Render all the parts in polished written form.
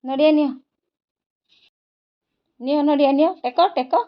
नड़िया neo neo नड़िया neo टेको टेको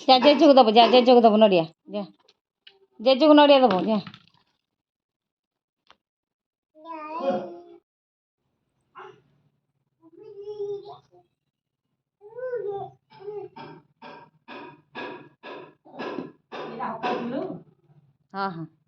जा जेजू को दबो जा जेजू को दबो नड़िया जा जेजू को नड़िया दबो जा हाँ हाँ